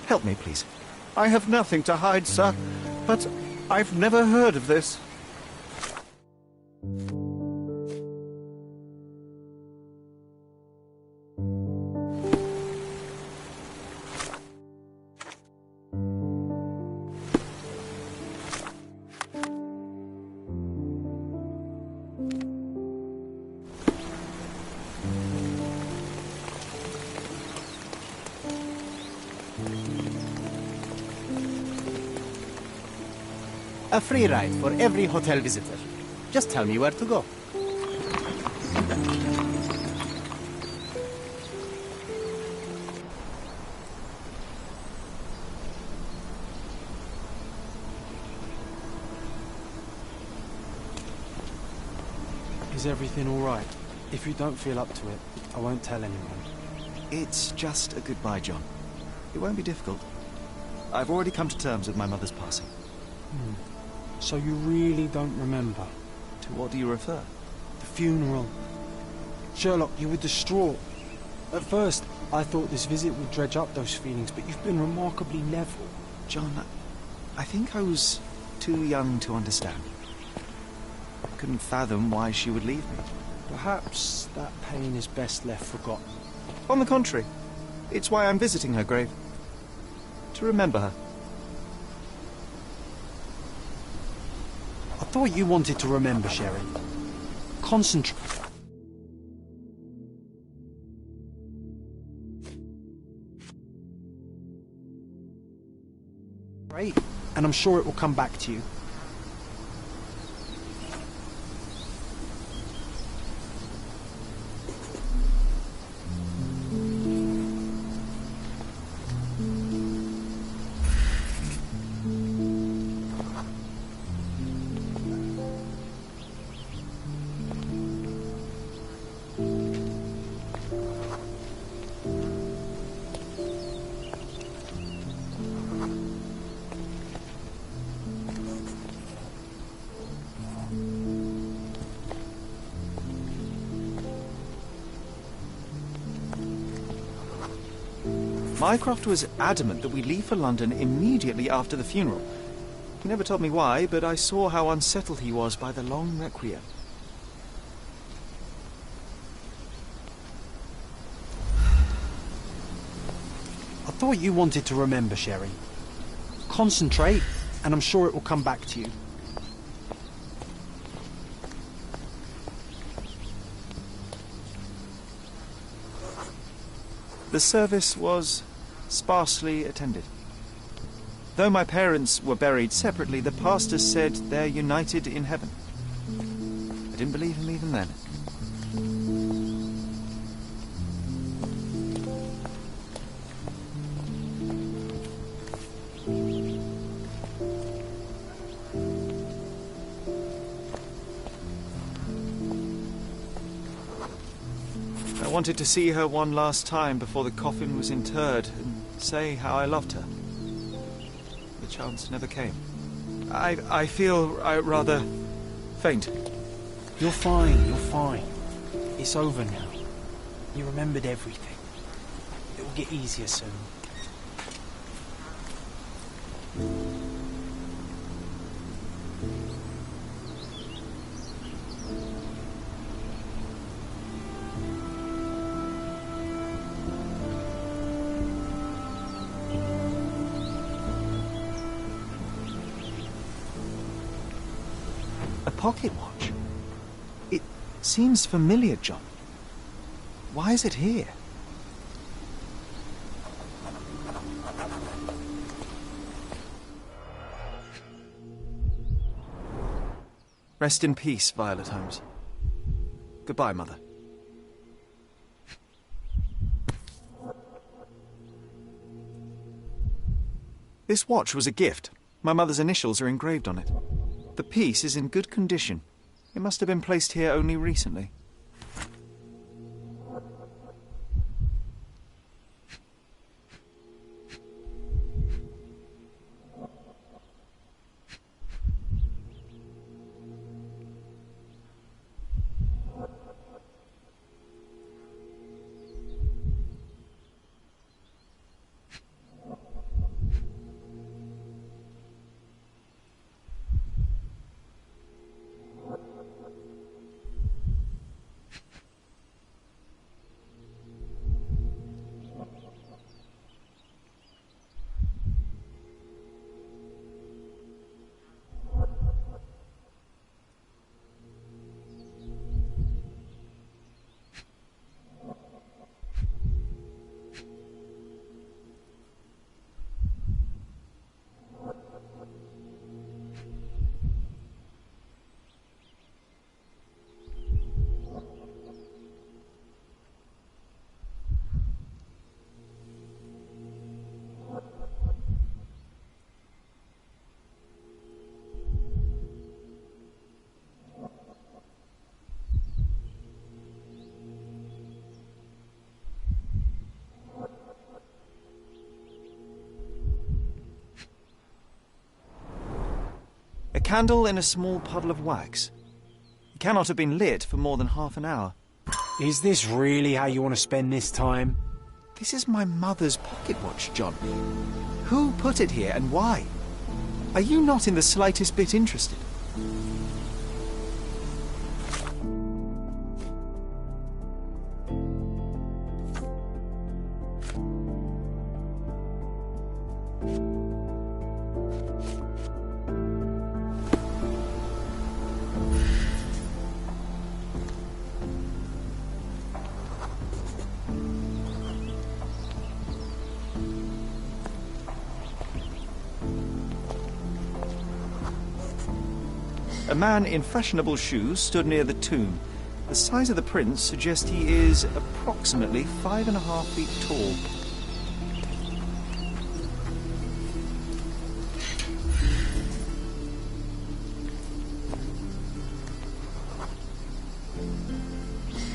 Help me, please. I have nothing to hide, sir, but I've never heard of this. A free ride for every hotel visitor. Just tell me where to go. Is everything all right? If you don't feel up to it, I won't tell anyone. It's just a goodbye, John. It won't be difficult. I've already come to terms with my mother's passing. So you really don't remember? To what do you refer? The funeral. Sherlock, you were distraught. At first, I thought this visit would dredge up those feelings, but you've been remarkably level. John, I think I was too young to understand. I couldn't fathom why she would leave me. Perhaps that pain is best left forgotten. On the contrary, it's why I'm visiting her grave. To remember her. I thought you wanted to remember, Sherry. Concentrate. Right, and I'm sure it will come back to you. Mycroft was adamant that we leave for London immediately after the funeral. He never told me why, but I saw how unsettled he was by the long requiem. I thought you wanted to remember, Sherry. Concentrate, and I'm sure it will come back to you. The service was sparsely attended. Though my parents were buried separately, the pastor said they're united in heaven. I didn't believe him even then. I wanted to see her one last time before the coffin was interred and say how I loved her. The chance never came. I feel rather faint. You're fine, you're fine. It's over now. You remembered everything. It will get easier soon. A pocket watch? It seems familiar, John. Why is it here? Rest in peace, Violet Holmes. Goodbye, Mother. This watch was a gift. My mother's initials are engraved on it. The piece is in good condition. It must have been placed here only recently. candle in a small puddle of wax. It cannot have been lit for more than half an hour. Is this really how you want to spend this time? This is my mother's pocket watch, John. Who put it here and why? Are you not in the slightest bit interested? A man in fashionable shoes stood near the tomb. The size of the prints suggests he is approximately 5.5 feet tall.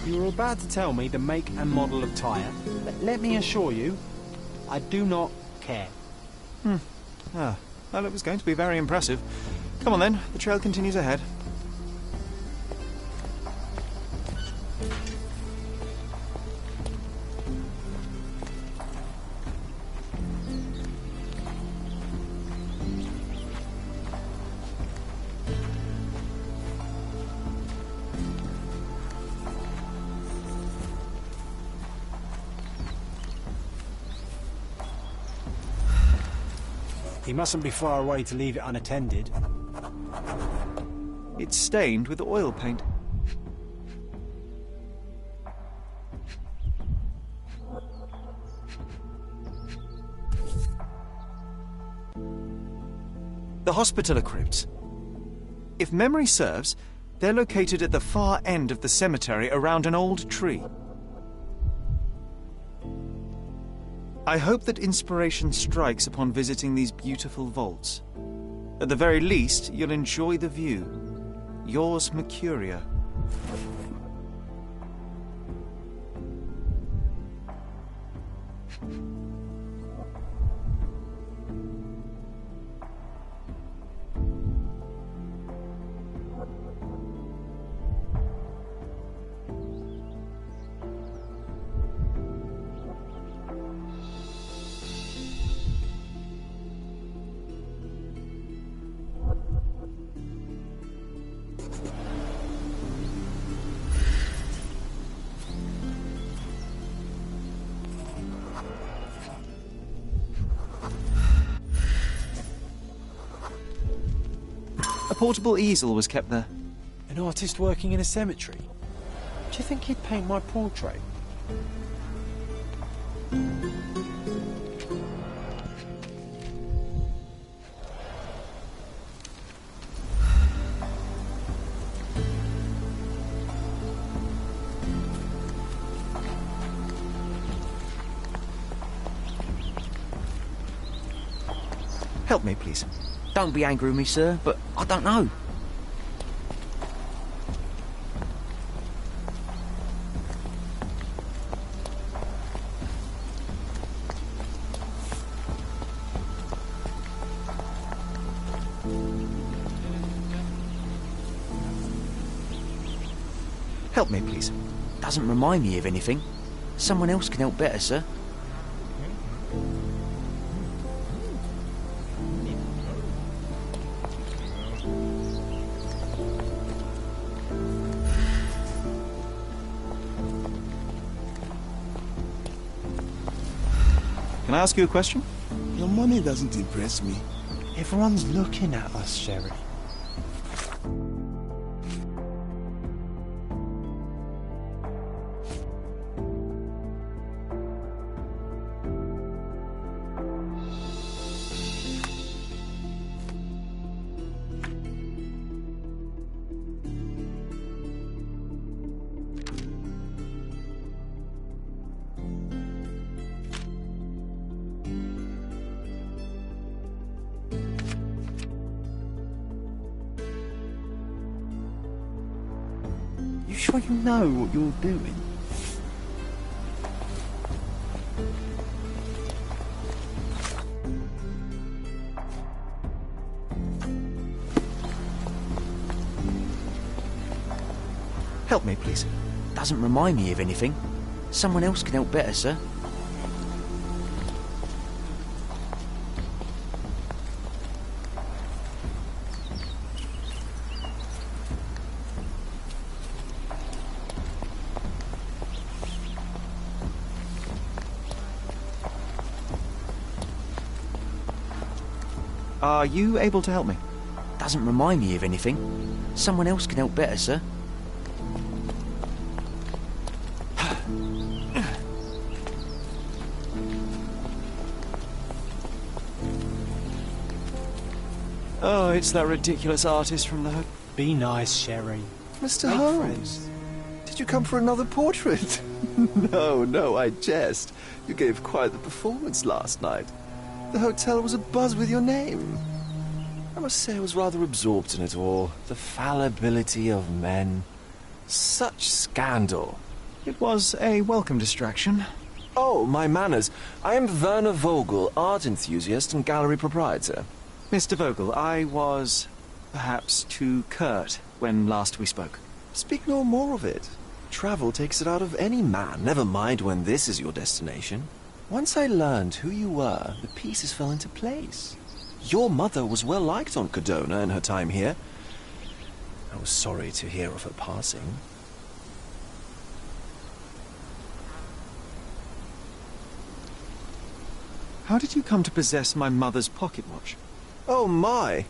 You were about to tell me the make and model of tyre, but let me assure you, I do not care. Well, it was going to be very impressive. Come on then, the trail continues ahead. He mustn't be far away to leave it unattended. It's stained with oil paint. The Hospitaller crypts. If memory serves, they're located at the far end of the cemetery around an old tree. I hope that inspiration strikes upon visiting these beautiful vaults. At the very least, you'll enjoy the view. Yours, Mercuria. A portable easel was kept there. An artist working in a cemetery? Do you think he'd paint my portrait? Help me, please. Don't be angry with me, sir, but I don't know. Help me, please. Doesn't remind me of anything. Someone else can help better, sir. Can I ask you a question? Your money doesn't impress me. Everyone's looking at us, Sheriff. You sure you know what you're doing? Help me, please. Doesn't remind me of anything. Someone else can help better, sir. Are you able to help me? Doesn't remind me of anything. Someone else can help better, sir. Oh, it's that ridiculous artist from the... Be nice, Sherry. Mr. Make Holmes, friends. did you come for another portrait? No, I jest. You gave quite the performance last night. The hotel was abuzz with your name. I must say I was rather absorbed in it all. The fallibility of men. Such scandal. It was a welcome distraction. Oh, my manners. I am Werner Vogel, art enthusiast and gallery proprietor. Mr. Vogel, I was perhaps too curt when last we spoke. Speak no more of it. Travel takes it out of any man, never mind when this is your destination. Once I learned who you were, the pieces fell into place. Your mother was well liked on Codona in her time here. I was sorry to hear of her passing. How did you come to possess my mother's pocket watch? Oh my!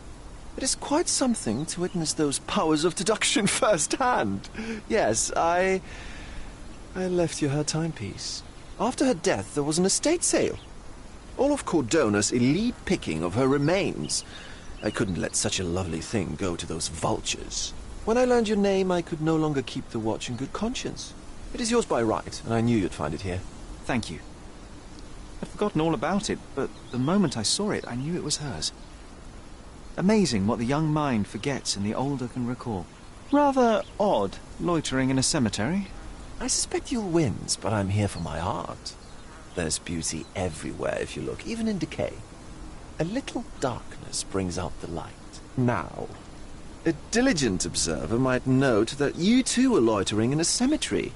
It is quite something to witness those powers of deduction firsthand. Yes, I left you her timepiece. After her death, there was an estate sale. All of Cordona's elite picking of her remains. I couldn't let such a lovely thing go to those vultures. When I learned your name, I could no longer keep the watch in good conscience. It is yours by right, and I knew you'd find it here. Thank you. I'd forgotten all about it, but the moment I saw it, I knew it was hers. Amazing what the young mind forgets and the older can recall. Rather odd, loitering in a cemetery. I suspect you'll win, but I'm here for my art. There's beauty everywhere if you look, even in decay. A little darkness brings out the light. Now, a diligent observer might note that you too are loitering in a cemetery.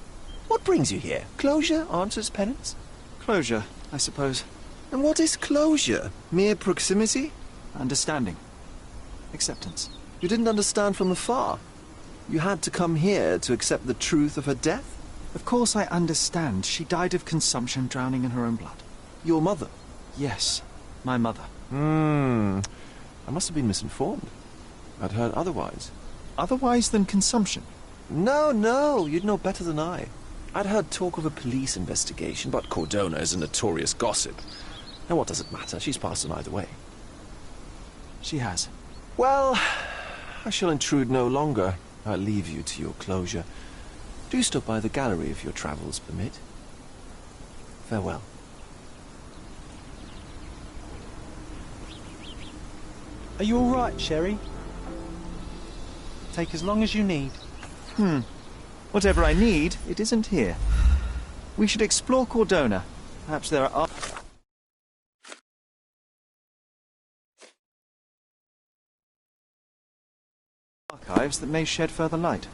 What brings you here? Closure answers penance? Closure, I suppose. And what is closure? Mere proximity? Understanding. Acceptance. You didn't understand from afar. You had to come here to accept the truth of her death? Of course I understand. She died of consumption, drowning in her own blood. Your mother? Yes, my mother. I must have been misinformed. I'd heard otherwise. Otherwise than consumption? No, you'd know better than I. I'd heard talk of a police investigation, but Cordona is a notorious gossip. Now what does it matter? She's passed on either way. She has. Well, I shall intrude no longer. I'll leave you to your closure. Do stop by the gallery if your travels permit. Farewell. Are you all right, Sherry? Take as long as you need. Whatever I need, it isn't here. We should explore Cordona. Perhaps there are... archives that may shed further light.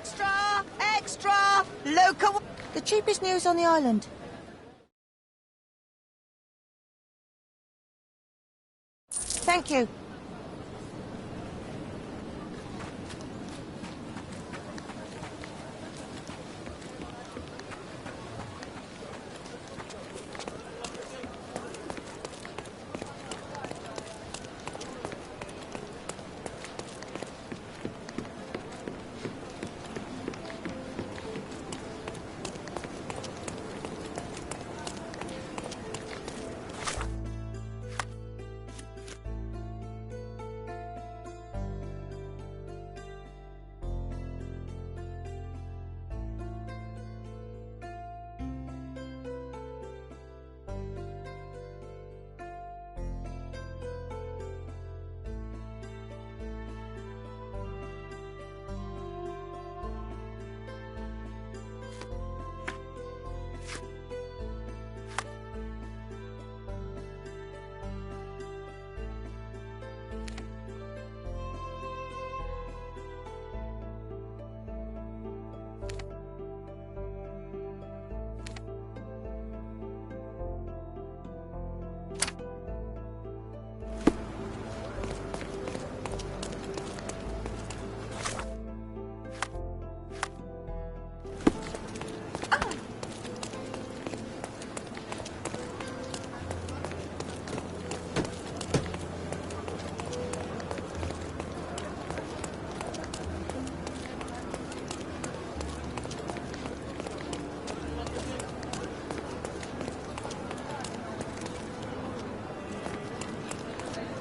Extra! Extra! Local... The cheapest news on the island. Thank you.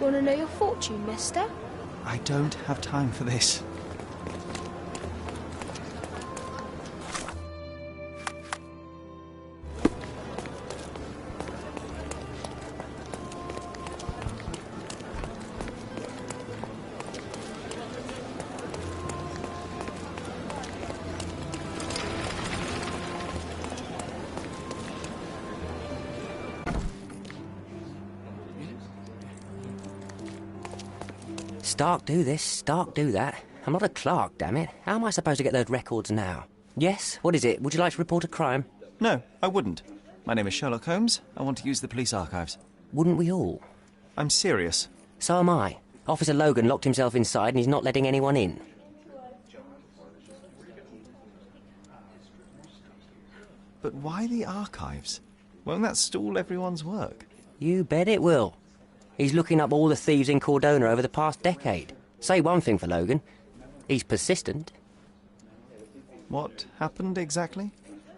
want to know your fortune, mister? I don't have time for this. Stark do this, Stark do that. I'm not a clerk, damn it. How am I supposed to get those records now? Yes? What is it? Would you like to report a crime? No, I wouldn't. My name is Sherlock Holmes. I want to use the police archives. Wouldn't we all? I'm serious. So am I. Officer Logan locked himself inside and he's not letting anyone in. But why the archives? Won't that stall everyone's work? You bet it will. He's looking up all the thieves in Cordona over the past decade. Say one thing for Logan. He's persistent. What happened exactly?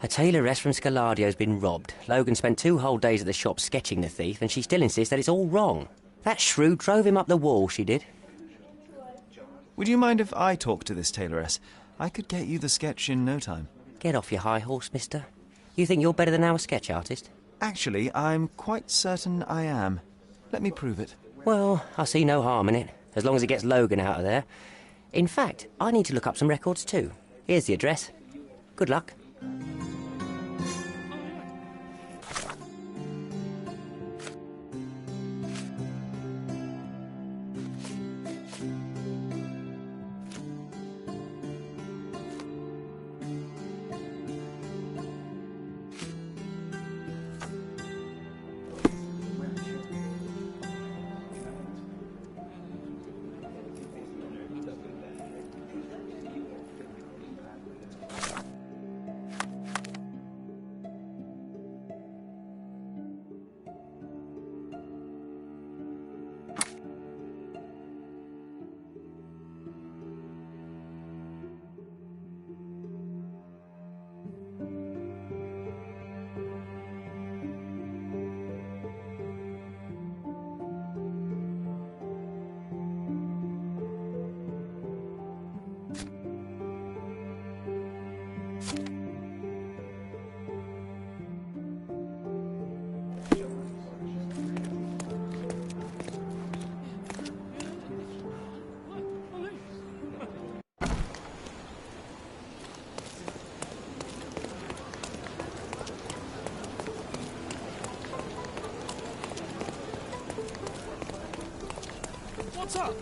A tailoress from Scaladio's been robbed. Logan spent 2 whole days at the shop sketching the thief, and she still insists that it's all wrong. That shrew drove him up the wall, she did. Would you mind if I talk to this tailoress? I could get you the sketch in no time. Get off your high horse, mister. You think you're better than our sketch artist? Actually, I'm quite certain I am. Let me prove it. Well, I see no harm in it, as long as it gets Logan out of there. In fact, I need to look up some records too. Here's the address. Good luck. What's up?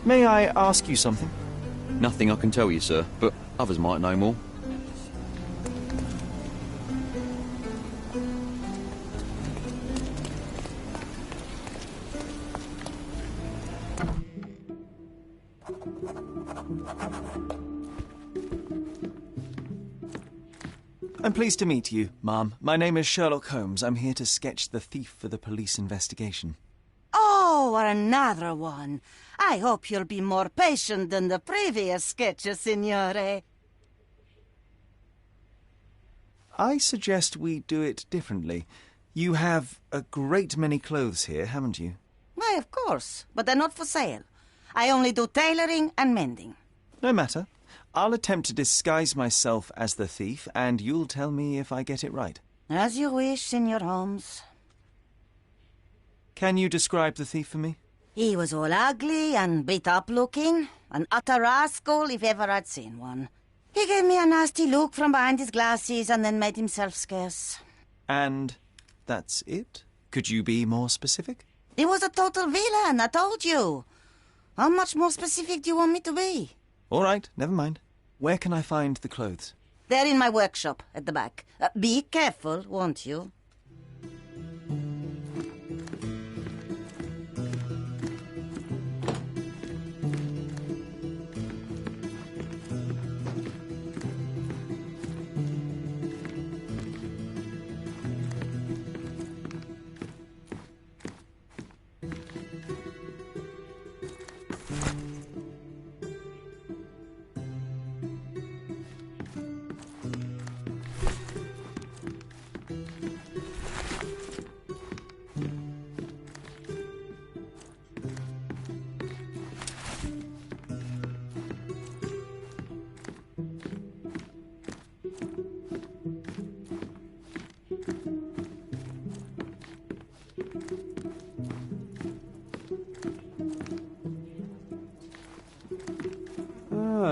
May I ask you something? Nothing I can tell you, sir, but others might know more. I'm pleased to meet you, ma'am. My name is Sherlock Holmes. I'm here to sketch the thief for the police investigation. Oh, another one. I hope you'll be more patient than the previous sketches, signore. I suggest we do it differently. You have a great many clothes here, haven't you? Why, of course, but they're not for sale. I only do tailoring and mending. No matter. I'll attempt to disguise myself as the thief, and you'll tell me if I get it right. As you wish, Signor Holmes. Can you describe the thief for me? He was all ugly and beat-up looking. An utter rascal if ever I'd seen one. He gave me a nasty look from behind his glasses and then made himself scarce. And that's it? Could you be more specific? He was a total villain, I told you. How much more specific do you want me to be? All right, never mind. Where can I find the clothes? They're in my workshop at the back. Be careful, won't you?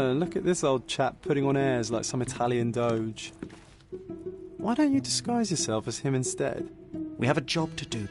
Oh, look at this old chap putting on airs like some Italian doge. Why don't you disguise yourself as him instead? We have a job to do.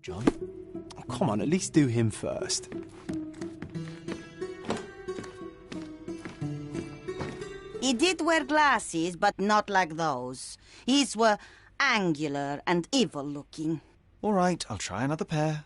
John? Oh, come on, at least do him first. He did wear glasses, but not like those. His were angular and evil-looking. All right, I'll try another pair.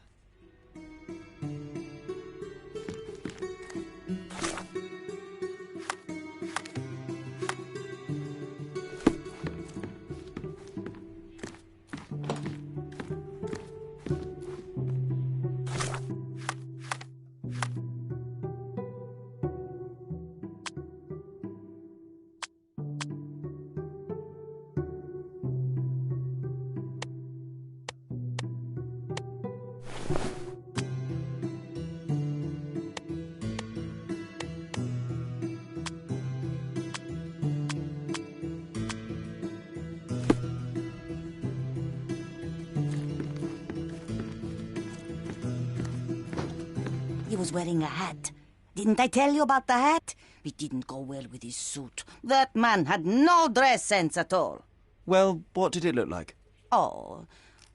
He was wearing a hat. Didn't I tell you about the hat? It didn't go well with his suit. That man had no dress sense at all. Well, what did it look like? Oh,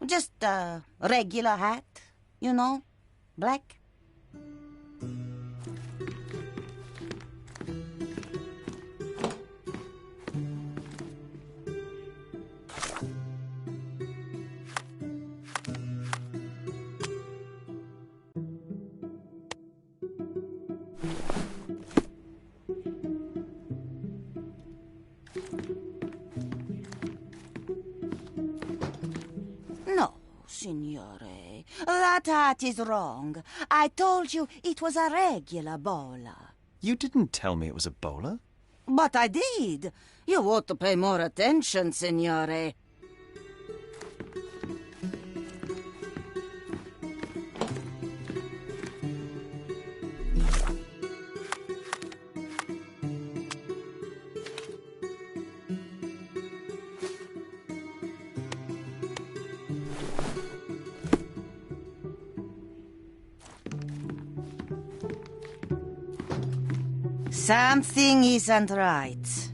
just a regular hat, you know, black. No, signore. That hat is wrong. I told you it was a regular bowler. You didn't tell me it was a bowler. But I did. You ought to pay more attention, signore. Something isn't right.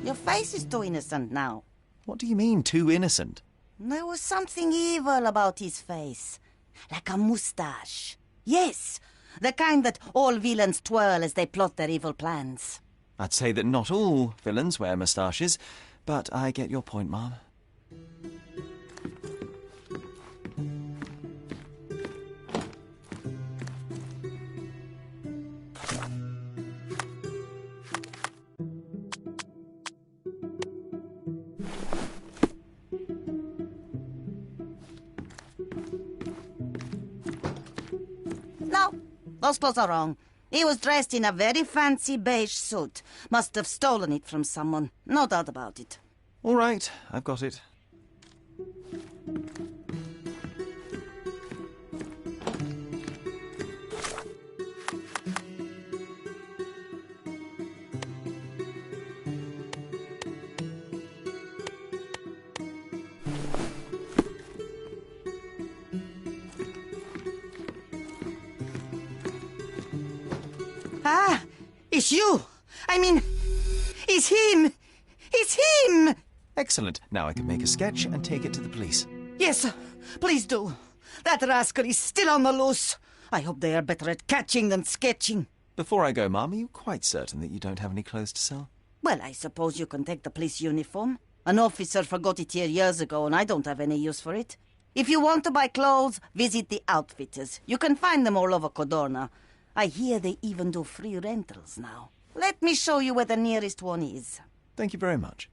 Your face is too innocent now. What do you mean, too innocent? There was something evil about his face. Like a moustache. Yes, the kind that all villains twirl as they plot their evil plans. I'd say that not all villains wear moustaches, but I get your point, Mom. No, those clothes are wrong. He was dressed in a very fancy beige suit. Must have stolen it from someone. No doubt about it. All right, I've got it. Ah, it's you. I mean, it's him. It's him. Excellent. Now I can make a sketch and take it to the police. Yes, sir. Please do. That rascal is still on the loose. I hope they are better at catching than sketching. Before I go, Mom, are you quite certain that you don't have any clothes to sell? Well, I suppose you can take the police uniform. An officer forgot it here years ago, and I don't have any use for it. If you want to buy clothes, visit the outfitters. You can find them all over Codorna. I hear they even do free rentals now. Let me show you where the nearest one is. Thank you very much.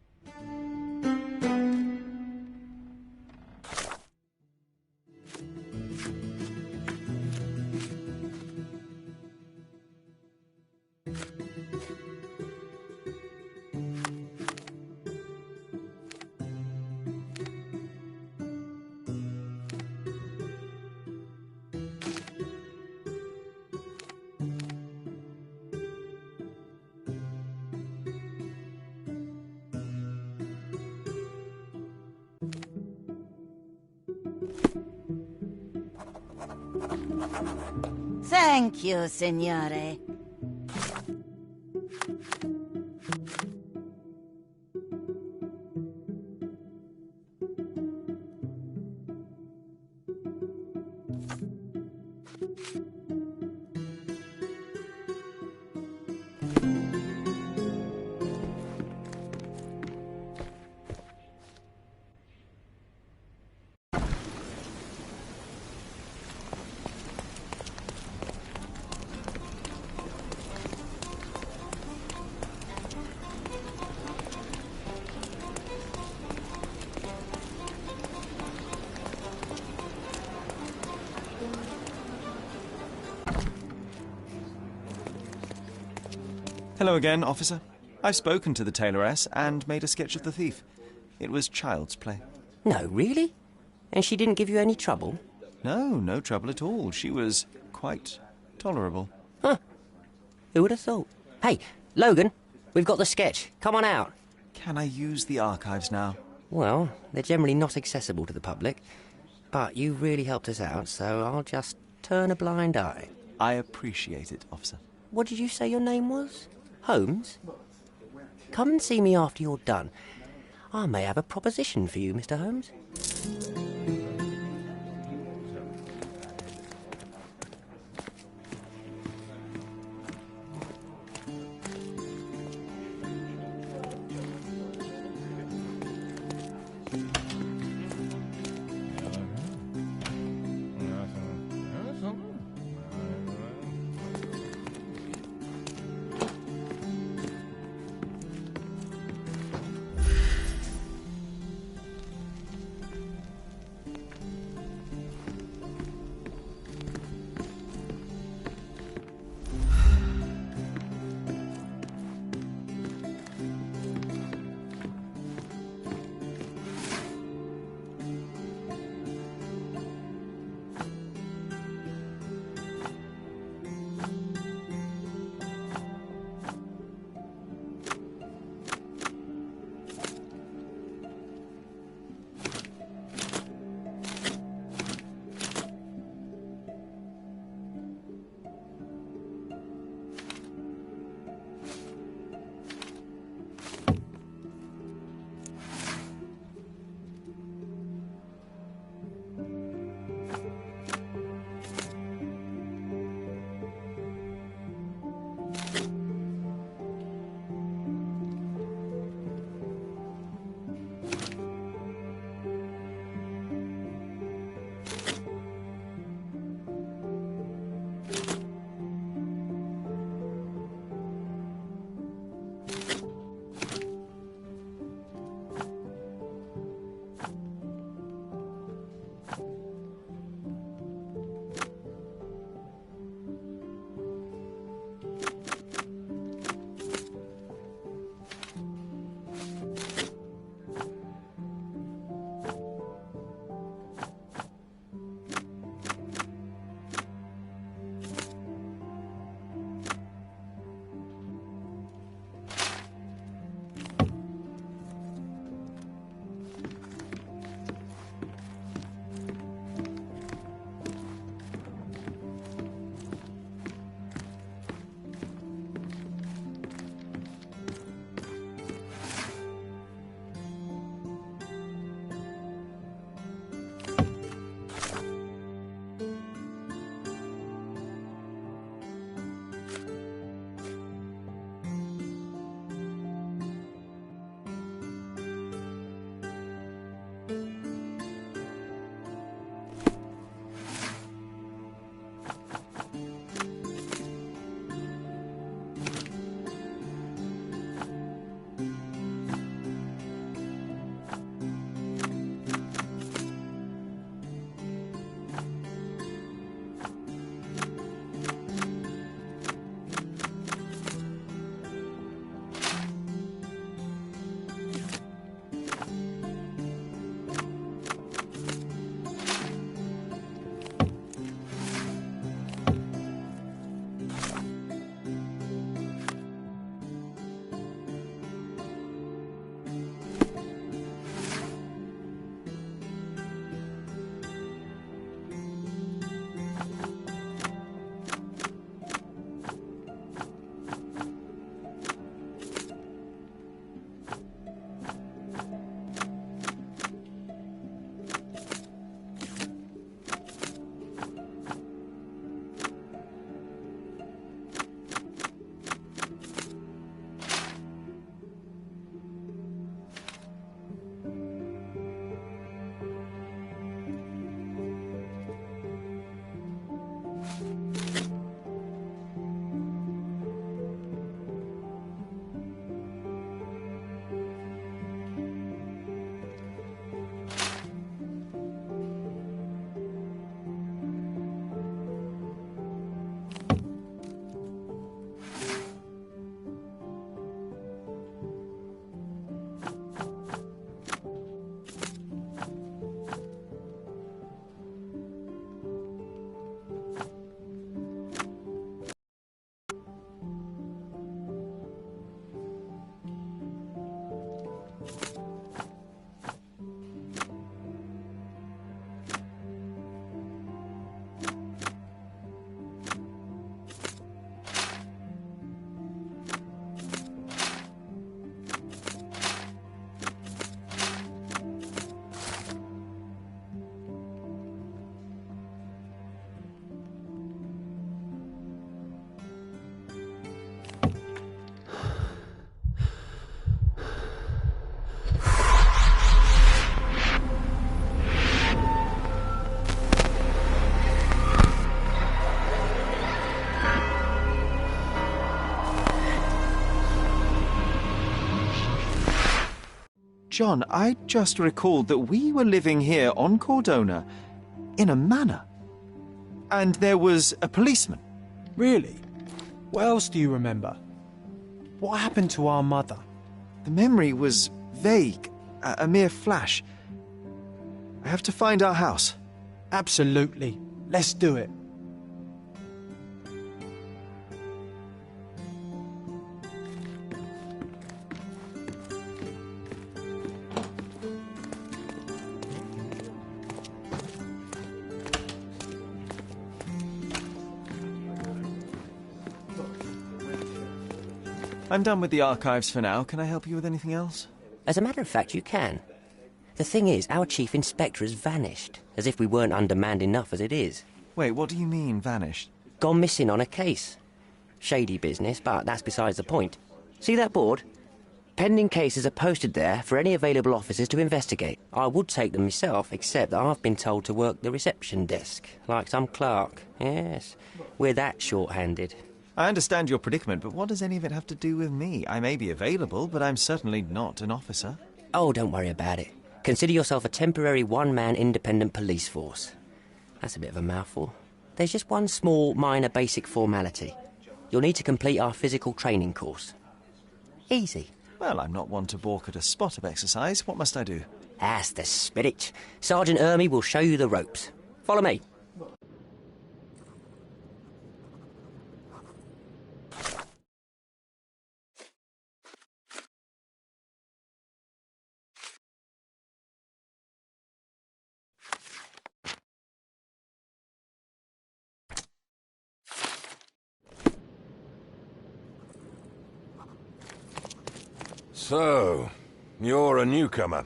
Thank you, signore. Hello again, officer. I've spoken to the tailoress and made a sketch of the thief. It was child's play. No, really? And she didn't give you any trouble? No, no trouble at all. She was quite tolerable. Huh. Who would have thought? Hey, Logan, we've got the sketch. Come on out. Can I use the archives now? Well, they're generally not accessible to the public. But you really helped us out, so I'll just turn a blind eye. I appreciate it, officer. What did you say your name was? Holmes? Come and see me after you're done. I may have a proposition for you, Mr. Holmes. John, I just recalled that we were living here on Cordona in a manor. And there was a policeman. Really? What else do you remember? What happened to our mother? The memory was vague, a mere flash. I have to find our house. Absolutely. Let's do it. I'm done with the archives for now. Can I help you with anything else? As a matter of fact, you can. The thing is, our chief inspector has vanished, as if we weren't undermanned enough as it is. Wait, what do you mean, vanished? Gone missing on a case. Shady business, but that's besides the point. See that board? Pending cases are posted there for any available officers to investigate. I would take them myself, except that I've been told to work the reception desk, like some clerk. Yes, we're that short-handed. I understand your predicament, but what does any of it have to do with me? I may be available, but I'm certainly not an officer. Oh, don't worry about it. Consider yourself a temporary one-man independent police force. That's a bit of a mouthful. There's just one small, minor, basic formality. You'll need to complete our physical training course. Easy. Well, I'm not one to balk at a spot of exercise. What must I do? That's the spirit. Sergeant Ermy will show you the ropes. Follow me. So, you're a newcomer.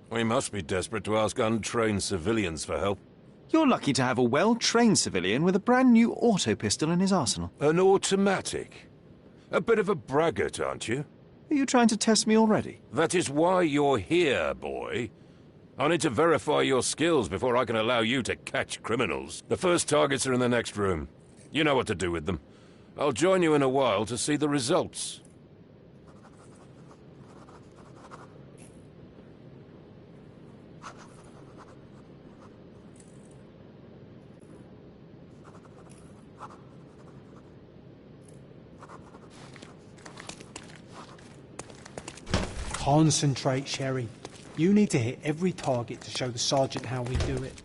We must be desperate to ask untrained civilians for help. You're lucky to have a well-trained civilian with a brand new auto pistol in his arsenal. An automatic? A bit of a braggart, aren't you? Are you trying to test me already? That is why you're here, boy. I need to verify your skills before I can allow you to catch criminals. The first targets are in the next room. You know what to do with them. I'll join you in a while to see the results. Concentrate, Sherry. You need to hit every target to show the sergeant how we do it.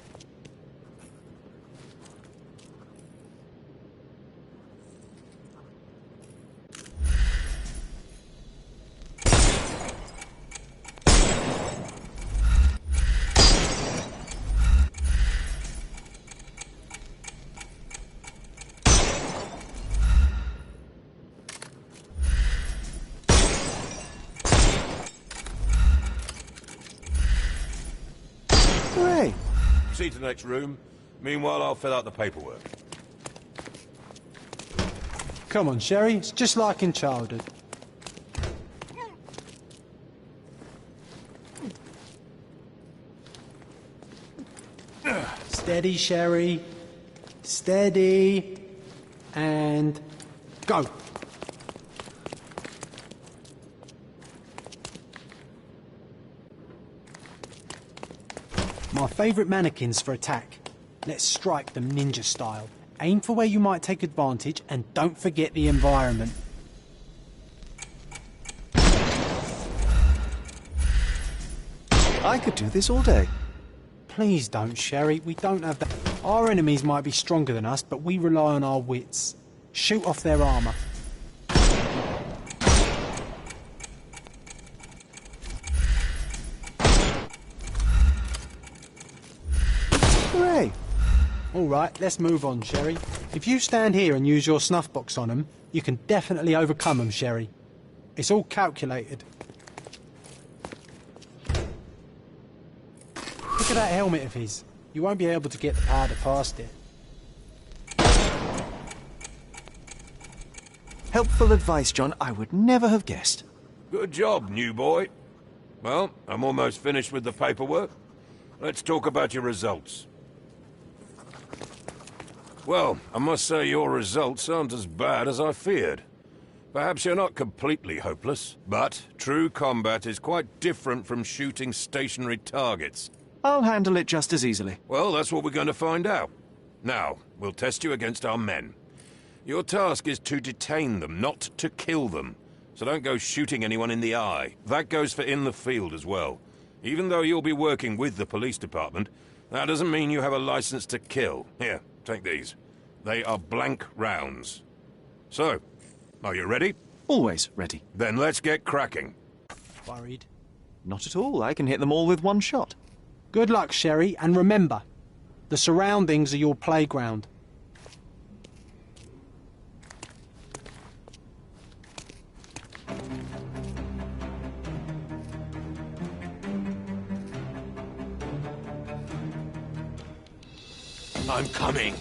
Hooray! Proceed to the next room. Meanwhile, I'll fill out the paperwork. Come on, Sherry. It's just like in childhood. Steady, Sherry. Steady. And go. My favourite mannequins for attack. Let's strike them ninja style. Aim for where you might take advantage and don't forget the environment. I could do this all day. Please don't, Sherry. We don't have that. Our enemies might be stronger than us, but we rely on our wits. Shoot off their armour. Hooray! All right, let's move on, Sherry. If you stand here and use your snuff box on them, you can definitely overcome them, Sherry. It's all calculated. Look at that helmet of his. You won't be able to get the powder past it. Helpful advice, John. I would never have guessed. Good job, new boy. Well, I'm almost finished with the paperwork. Let's talk about your results. Well, I must say your results aren't as bad as I feared. Perhaps you're not completely hopeless, but true combat is quite different from shooting stationary targets. I'll handle it just as easily. Well, that's what we're going to find out. Now, we'll test you against our men. Your task is to detain them, not to kill them. So don't go shooting anyone in the eye. That goes for in the field as well. Even though you'll be working with the police department, that doesn't mean you have a license to kill. Here, take these. They are blank rounds. So, are you ready? Always ready. Then let's get cracking. Worried? Not at all. I can hit them all with one shot. Good luck, Sherry, and remember, the surroundings are your playground. I'm coming.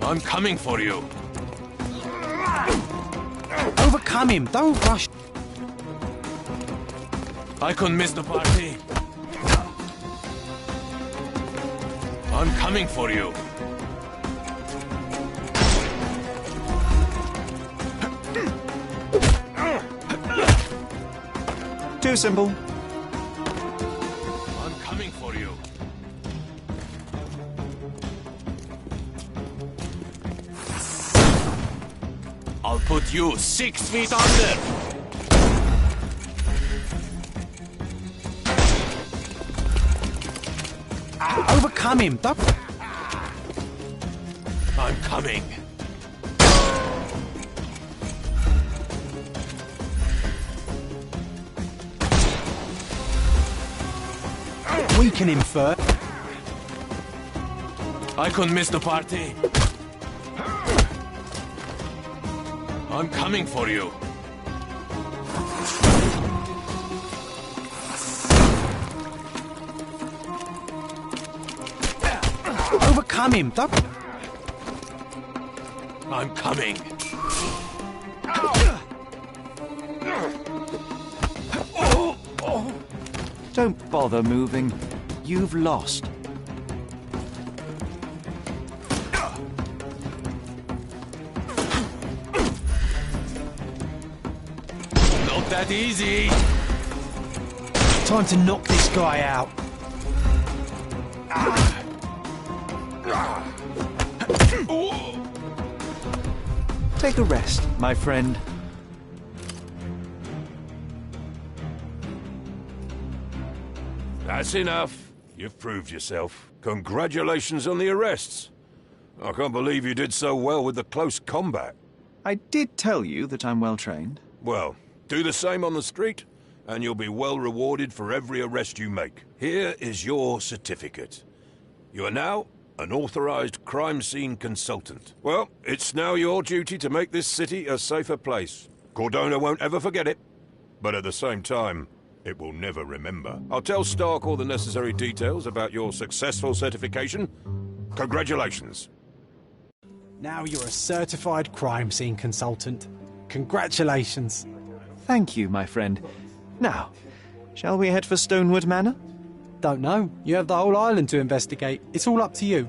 I'm coming for you. Overcome him, don't rush. I couldn't miss the party. I'm coming for you. Too simple. I'm coming for you. I'll put you 6 feet under. Overcome him, don't... I'm coming. Weaken him first. I couldn't miss the party. I'm coming for you. Overcome him, don't... I'm coming. Don't bother moving. You've lost. Not that easy. Time to knock this guy out. Take a rest, my friend. That's enough. You've proved yourself. Congratulations on the arrests. I can't believe you did so well with the close combat. I did tell you that I'm well trained. Well, do the same on the street, and you'll be well rewarded for every arrest you make. Here is your certificate. You are now an authorized crime scene consultant. Well, it's now your duty to make this city a safer place. Cordona won't ever forget it, but at the same time, it will never remember. I'll tell Stark all the necessary details about your successful certification. Congratulations. Now you're a certified crime scene consultant. Congratulations. Thank you, my friend. Now, shall we head for Stonewood Manor? Don't know. You have the whole island to investigate. It's all up to you.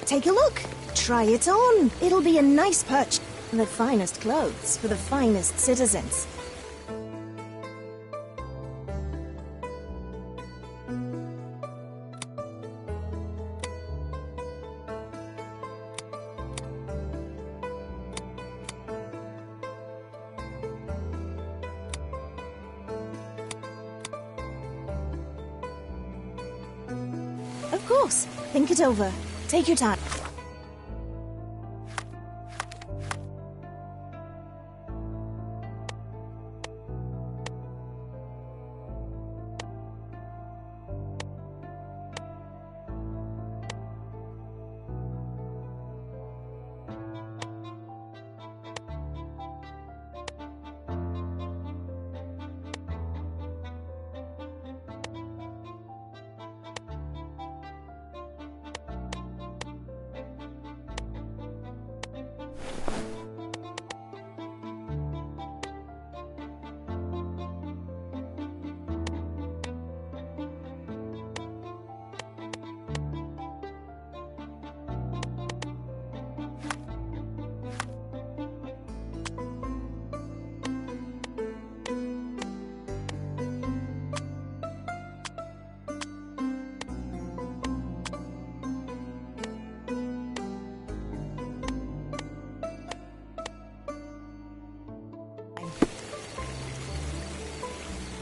Take a look. Try it on. It'll be a nice perch. The finest clothes for the finest citizens. Of course. Think it over. Take your time.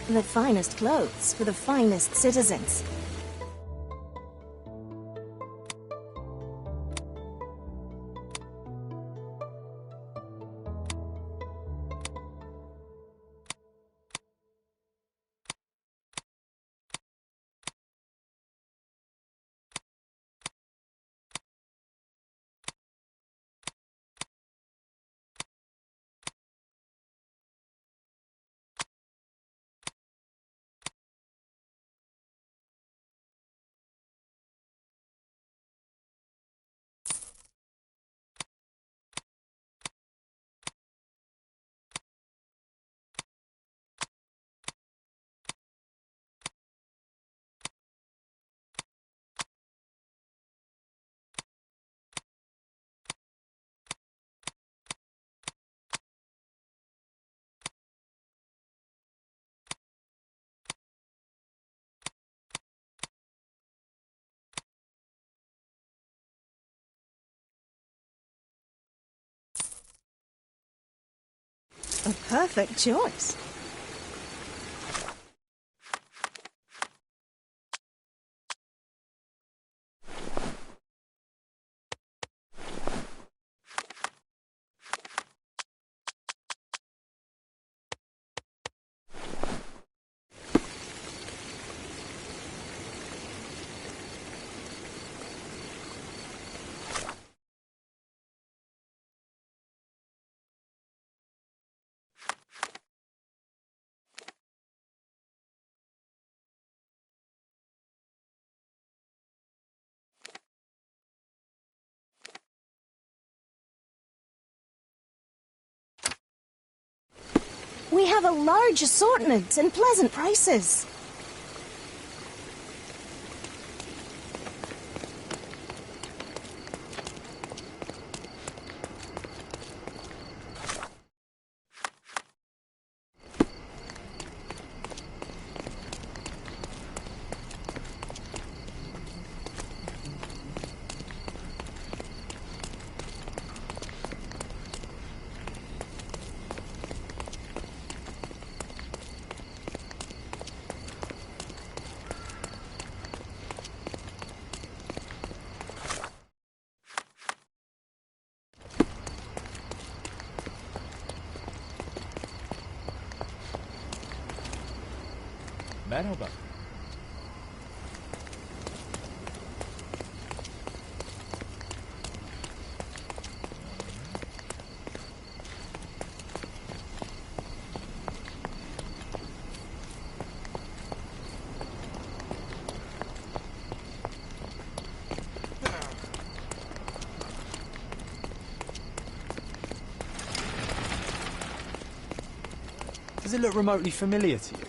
The finest clothes for the finest citizens. A perfect choice. We have a large assortment and pleasant prices. Merhaba. Does it look remotely familiar to you?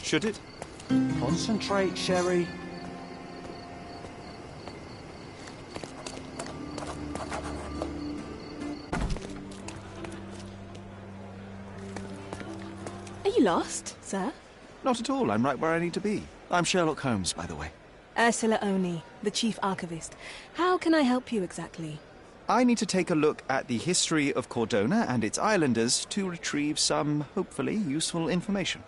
Should it? Concentrate, Sherry. lost, sir? Not at all. I'm right where I need to be. I'm Sherlock Holmes, by the way. Ursula Oni, the chief archivist. How can I help you exactly? I need to take a look at the history of Cordona and its islanders to retrieve some, hopefully, useful information.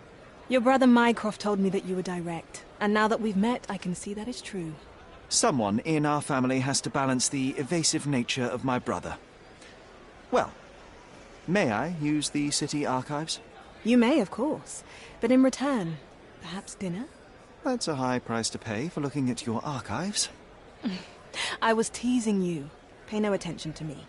Your brother Mycroft told me that you were direct, and now that we've met, I can see that is true. Someone in our family has to balance the evasive nature of my brother. Well, may I use the city archives? You may, of course. But in return, perhaps dinner? That's a high price to pay for looking at your archives. I was teasing you. Pay no attention to me.